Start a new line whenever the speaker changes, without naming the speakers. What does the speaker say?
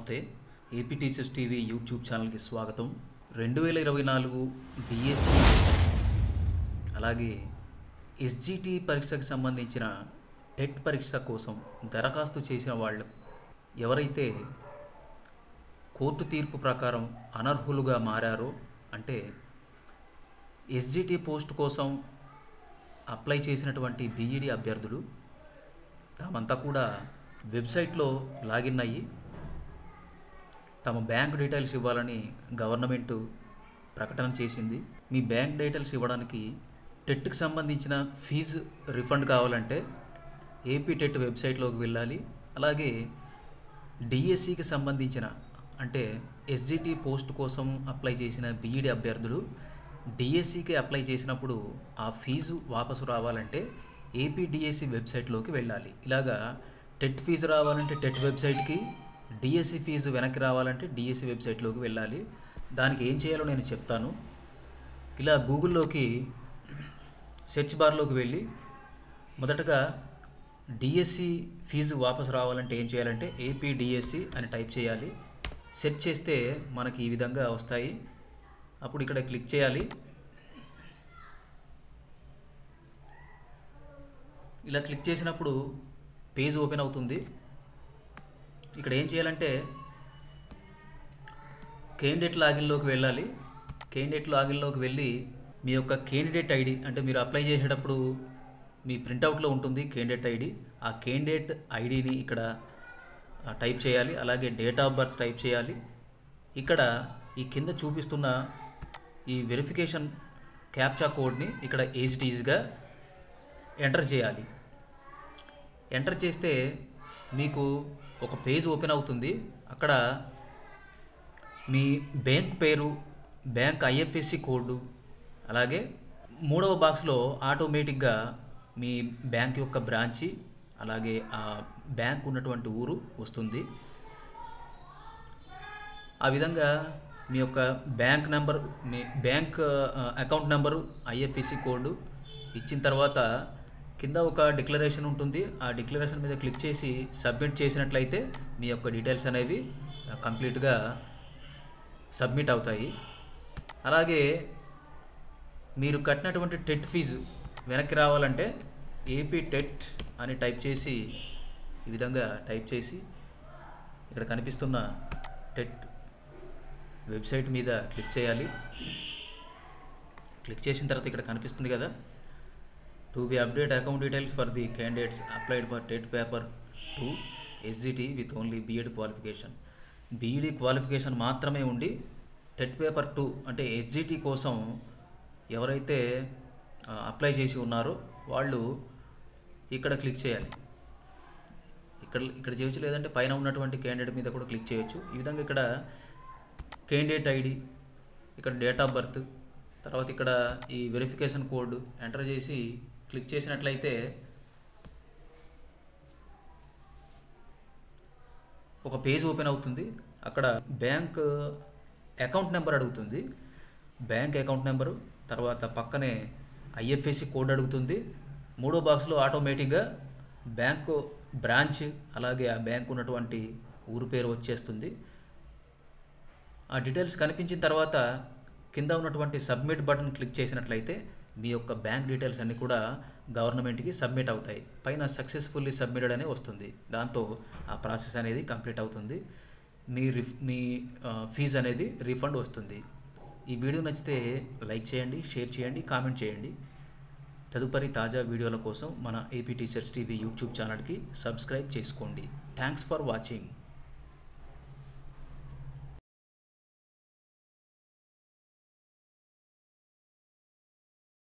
నమస్తే. AP teachers TV YouTube ఛానల్కి స్వాగతం. 2024 డిఎస్సి అలాగే ఎస్జిటి పరీక్షకు సంబంధించిన టెట్ పరీక్ష కోసం దరఖాస్తు చేసిన వాళ్ళు ఎవరైతే కోర్టు తీర్పు ప్రకారం అనర్హులుగా మారారో, అంటే ఎస్జిటి పోస్ట్ కోసం అప్లై చేసినటువంటి బీఈడి అభ్యర్థులు తామంతా కూడా వెబ్సైట్లో లాగిన్ అయ్యి తమ బ్యాంక్ డీటెయిల్స్ ఇవ్వాలని గవర్నమెంట్ ప్రకటన చేసింది. మీ బ్యాంక్ డీటెయిల్స్ ఇవ్వడానికి టెట్కి సంబంధించిన ఫీజు రిఫండ్ కావాలంటే ఏపీ టెట్ వెబ్సైట్లోకి వెళ్ళాలి. అలాగే డిఎస్సికి సంబంధించిన, అంటే ఎస్జిటి పోస్ట్ కోసం అప్లై చేసిన బీఈడి అభ్యర్థులు డిఎస్సికి అప్లై చేసినప్పుడు ఆ ఫీజు వాపసు రావాలంటే ఏపీ డిఎస్సి వెబ్సైట్లోకి వెళ్ళాలి. ఇలాగా టెట్ ఫీజు రావాలంటే టెట్ వెబ్సైట్కి, డిఎస్సి ఫీజు వెనక్కి రావాలంటే డిఎస్సి వెబ్సైట్లోకి వెళ్ళాలి. దానికి ఏం చేయాలో నేను చెప్తాను. ఇలా గూగుల్లోకి సెర్చ్ బార్లోకి వెళ్ళి మొదటగా డిఎస్సి ఫీజు వాపసు రావాలంటే ఏం చేయాలంటే ఏపీ డిఎస్సి అని టైప్ చేయాలి. సెర్చ్ చేస్తే మనకి ఈ విధంగా వస్తాయి. అప్పుడు ఇక్కడ క్లిక్ చేయాలి. ఇలా క్లిక్ చేసినప్పుడు పేజ్ ఓపెన్ అవుతుంది. ఇక్కడ ఏం చేయాలంటే కేండిడేట్ లాగిన్లోకి వెళ్ళాలి. కేండిడేట్ లాగిన్లోకి వెళ్ళి మీ యొక్క కేండిడేట్ ఐడి, అంటే మీరు అప్లై చేసేటప్పుడు మీ ప్రింటౌట్లో ఉంటుంది కేండిడేట్ ఐడి, ఆ కేండిడేట్ ఐడిని ఇక్కడ టైప్ చేయాలి. అలాగే డేట్ ఆఫ్ బర్త్ టైప్ చేయాలి. ఇక్కడ ఈ కింద చూపిస్తున్న ఈ వెరిఫికేషన్ క్యాప్చా కోడ్ని ఇక్కడ యాజ్ ఇట్ ఈజ్గా ఎంటర్ చేయాలి. ఎంటర్ చేస్తే మీకు ఒక పేజ్ ఓపెన్ అవుతుంది. అక్కడ మీ బ్యాంక్ పేరు, బ్యాంక్ ఐఎఫ్ఎస్సి కోడ్, అలాగే మూడవ బాక్స్లో ఆటోమేటిక్గా మీ బ్యాంక్ యొక్క బ్రాంచి, అలాగే ఆ బ్యాంక్ ఉన్నటువంటి ఊరు వస్తుంది. ఆ విధంగా మీ యొక్క బ్యాంక్ నెంబర్, మీ bank account number, IFSC code ఇచ్చిన తర్వాత కింద ఒక డిక్లరేషన్ ఉంటుంది. ఆ డిక్లరేషన్ మీద క్లిక్ చేసి సబ్మిట్ చేసినట్లయితే మీ యొక్క డీటెయిల్స్ అనేవి కంప్లీట్గా సబ్మిట్ అవుతాయి. అలాగే మీరు కట్టినటువంటి టెట్ ఫీజు వెనక్కి రావాలంటే ఏపీ టెట్ అని టైప్ చేసి, ఈ విధంగా టైప్ చేసి ఇక్కడ కనిపిస్తున్న టెట్ వెబ్సైట్ మీద క్లిక్ చేయాలి. క్లిక్ చేసిన తర్వాత ఇక్కడ కనిపిస్తుంది కదా, to be update account details for the candidates applied for TET paper 2 SGT with only B Ed qualification. B Ed qualification మాత్రమే ఉండి టెట్ పేపర్ 2 అంటే ఎస్జిటి కోసం ఎవరైతే అప్లై చేసి ఉన్నారో వాళ్ళు ఇక్కడ క్లిక్ చేయాలి. ఇక్కడ చేయొచ్చు, లేదంటే పైన ఉన్నటువంటి క్యాండిడేట్ మీద కూడా క్లిక్ చేయొచ్చు. ఈ విధంగా ఇక్కడ క్యాండిడేట్ ఐడి, ఇక్కడ డేట్ ఆఫ్ బర్త్, తర్వాత ఇక్కడ ఈ వెరిఫికేషన్ కోడ్ ఎంటర్ చేసి క్లిక్ చేసినట్లయితే ఒక పేజ్ ఓపెన్ అవుతుంది. అక్కడ బ్యాంక్ అకౌంట్ నెంబర్ అడుగుతుంది. బ్యాంక్ అకౌంట్ నెంబరు, తర్వాత పక్కనే ఐఎఫ్ఎస్సి కోడ్ అడుగుతుంది. మూడో బాక్స్లో ఆటోమేటిక్గా బ్యాంకు బ్రాంచ్, అలాగే ఆ బ్యాంక్ ఉన్నటువంటి ఊరు పేరు వచ్చేస్తుంది. ఆ డీటెయిల్స్ కనిపించిన తర్వాత కింద ఉన్నటువంటి సబ్మిట్ బటన్ క్లిక్ చేసినట్లయితే మీ యొక్క బ్యాంక్ డీటెయిల్స్ అన్నీ కూడా గవర్నమెంట్కి సబ్మిట్ అవుతాయి. పైన సక్సెస్ఫుల్లీ సబ్మిటెడ్ అనే వస్తుంది. దాంతో ఆ ప్రాసెస్ అనేది కంప్లీట్ అవుతుంది. మీ ఫీజు అనేది రీఫండ్ వస్తుంది. ఈ వీడియో నచ్చితే లైక్ చేయండి, షేర్ చేయండి, కామెంట్ చేయండి. తదుపరి తాజా వీడియోల కోసం మన ఏపీ టీచర్స్ టీవీ యూట్యూబ్ ఛానల్కి సబ్స్క్రైబ్ చేసుకోండి. Thanks for watching.